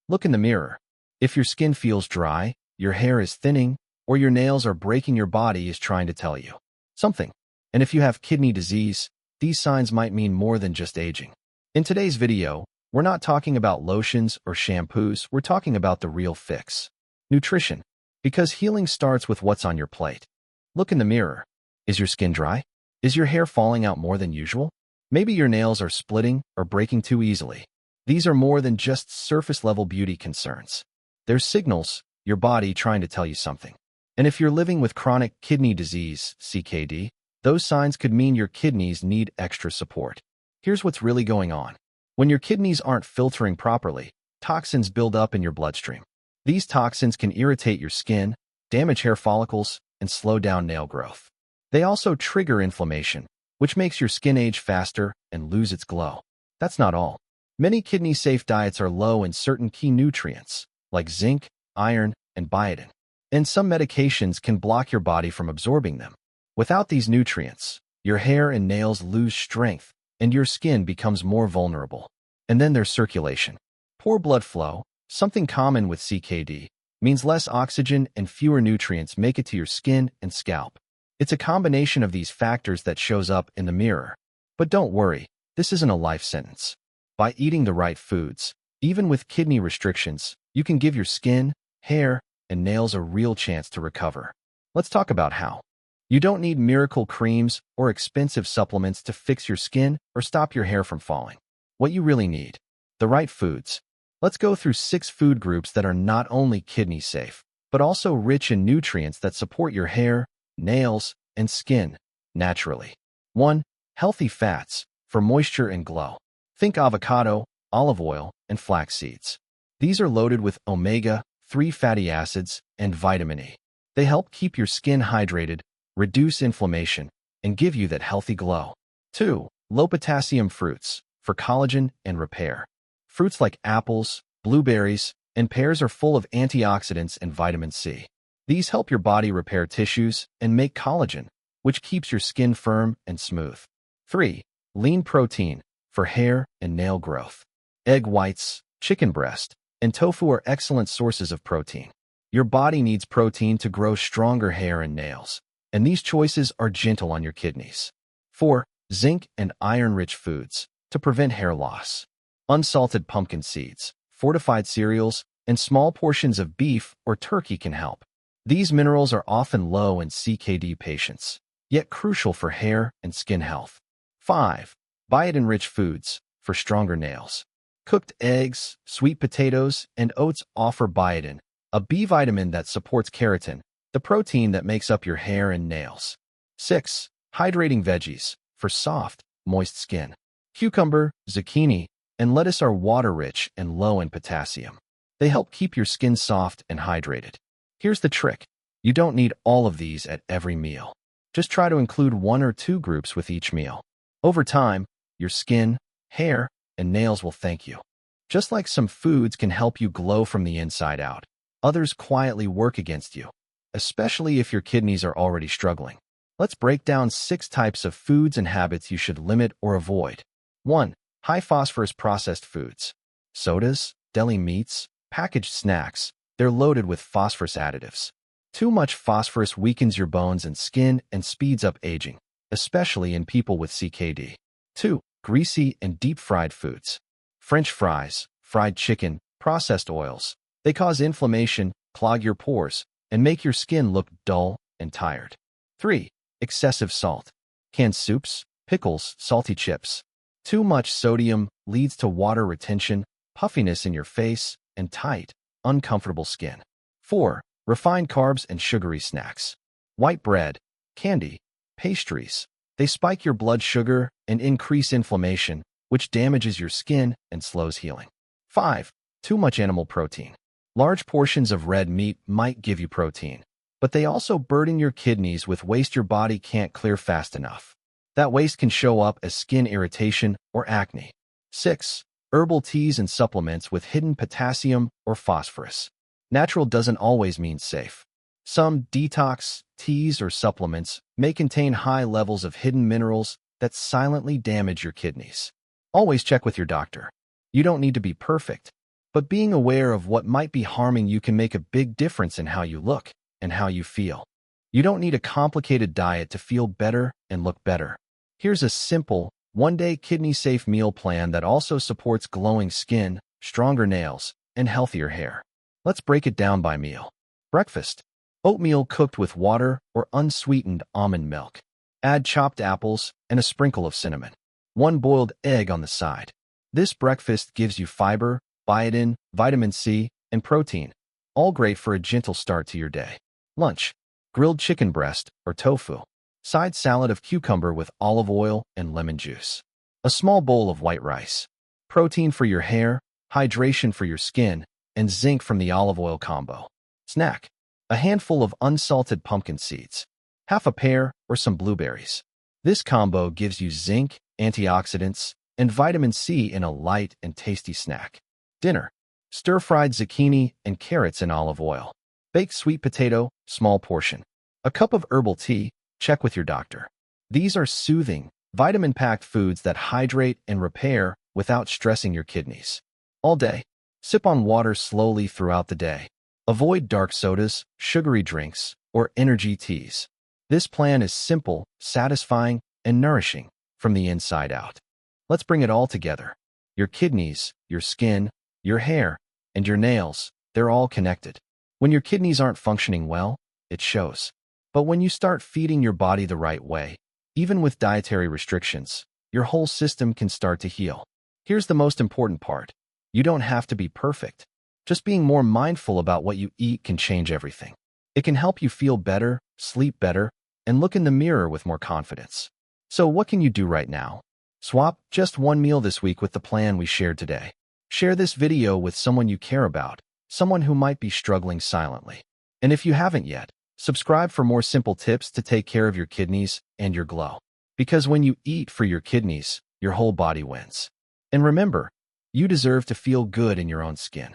Look in the mirror. If your skin feels dry, your hair is thinning, or your nails are breaking, your body is trying to tell you something. And if you have kidney disease, these signs might mean more than just aging. In today's video, we're not talking about lotions or shampoos, we're talking about the real fix. Nutrition. Because healing starts with what's on your plate. Look in the mirror. Is your skin dry? Is your hair falling out more than usual? Maybe your nails are splitting or breaking too easily. These are more than just surface-level beauty concerns. They're signals, your body trying to tell you something. And if you're living with chronic kidney disease, CKD, those signs could mean your kidneys need extra support. Here's what's really going on. When your kidneys aren't filtering properly, toxins build up in your bloodstream. These toxins can irritate your skin, damage hair follicles, and slow down nail growth. They also trigger inflammation, which makes your skin age faster and lose its glow. That's not all. Many kidney-safe diets are low in certain key nutrients, like zinc, iron, and biotin. And some medications can block your body from absorbing them. Without these nutrients, your hair and nails lose strength, and your skin becomes more vulnerable. And then there's circulation. Poor blood flow, something common with CKD, means less oxygen and fewer nutrients make it to your skin and scalp. It's a combination of these factors that shows up in the mirror. But don't worry, this isn't a life sentence. By eating the right foods, even with kidney restrictions, you can give your skin, hair, and nails a real chance to recover. Let's talk about how. You don't need miracle creams or expensive supplements to fix your skin or stop your hair from falling. What you really need: the right foods. Let's go through 6 food groups that are not only kidney safe, but also rich in nutrients that support your hair, nails, and skin naturally. 1. Healthy fats for moisture and glow. Think avocado, olive oil, and flax seeds. These are loaded with omega-3 fatty acids and vitamin E. They help keep your skin hydrated, reduce inflammation, and give you that healthy glow. 2. Low-potassium fruits for collagen and repair. Fruits like apples, blueberries, and pears are full of antioxidants and vitamin C. These help your body repair tissues and make collagen, which keeps your skin firm and smooth. 3. Lean protein for hair and nail growth. Egg whites, chicken breast, and tofu are excellent sources of protein. Your body needs protein to grow stronger hair and nails, and these choices are gentle on your kidneys. 4. Zinc and iron-rich foods to prevent hair loss. Unsalted pumpkin seeds, fortified cereals, and small portions of beef or turkey can help. These minerals are often low in CKD patients, yet crucial for hair and skin health. 5. Biotin-rich foods for stronger nails. Cooked eggs, sweet potatoes, and oats offer biotin, a B vitamin that supports keratin, the protein that makes up your hair and nails. 6. Hydrating veggies for soft, moist skin. Cucumber, zucchini, and lettuce are water-rich and low in potassium. They help keep your skin soft and hydrated. Here's the trick. You don't need all of these at every meal. Just try to include 1 or 2 groups with each meal. Over time, your skin, hair, and nails will thank you. Just like some foods can help you glow from the inside out, others quietly work against you, especially if your kidneys are already struggling. Let's break down 6 types of foods and habits you should limit or avoid. 1. High-phosphorus processed foods. Sodas, deli meats, packaged snacks. They're loaded with phosphorus additives. Too much phosphorus weakens your bones and skin and speeds up aging, especially in people with CKD. 2. Greasy and deep-fried foods. French fries, fried chicken, processed oils. They cause inflammation, clog your pores, and make your skin look dull and tired. 3. Excessive salt. Canned soups, pickles, salty chips. Too much sodium leads to water retention, puffiness in your face, and tight, uncomfortable skin. 4. Refined carbs and sugary snacks. White bread, candy, pastries. They spike your blood sugar and increase inflammation, which damages your skin and slows healing. 5. Too much animal protein. Large portions of red meat might give you protein, but they also burden your kidneys with waste your body can't clear fast enough. That waste can show up as skin irritation or acne. 6. Herbal teas and supplements with hidden potassium or phosphorus. Natural doesn't always mean safe. Some detox teas or supplements may contain high levels of hidden minerals that silently damage your kidneys. Always check with your doctor. You don't need to be perfect, But being aware of what might be harming you can make a big difference in how you look and how you feel. You don't need a complicated diet to feel better and look better. Here's a simple, one-day kidney-safe meal plan that also supports glowing skin, stronger nails, and healthier hair. Let's break it down by meal. Breakfast. Oatmeal cooked with water or unsweetened almond milk. Add chopped apples and a sprinkle of cinnamon. 1 boiled egg on the side. This breakfast gives you fiber, biotin, vitamin C, and protein, all great for a gentle start to your day. Lunch. Grilled chicken breast or tofu. Side salad of cucumber with olive oil and lemon juice. A small bowl of white rice. Protein for your hair, hydration for your skin, and zinc from the olive oil combo. Snack. A handful of unsalted pumpkin seeds. Half a pear or some blueberries. This combo gives you zinc, antioxidants, and vitamin C in a light and tasty snack. Dinner. Stir-fried zucchini and carrots in olive oil. Baked sweet potato, small portion. A cup of herbal tea, check with your doctor. These are soothing, vitamin-packed foods that hydrate and repair without stressing your kidneys. All day. Sip on water slowly throughout the day. Avoid dark sodas, sugary drinks, or energy teas. This plan is simple, satisfying, and nourishing from the inside out. Let's bring it all together. Your kidneys, your skin, your hair, and your nails, they're all connected. When your kidneys aren't functioning well, it shows. But when you start feeding your body the right way, even with dietary restrictions, your whole system can start to heal. Here's the most important part. You don't have to be perfect. Just being more mindful about what you eat can change everything. It can help you feel better, sleep better, and look in the mirror with more confidence. So what can you do right now? Swap just one meal this week with the plan we shared today. Share this video with someone you care about, someone who might be struggling silently. And if you haven't yet, subscribe for more simple tips to take care of your kidneys and your glow. Because when you eat for your kidneys, your whole body wins. And remember, you deserve to feel good in your own skin.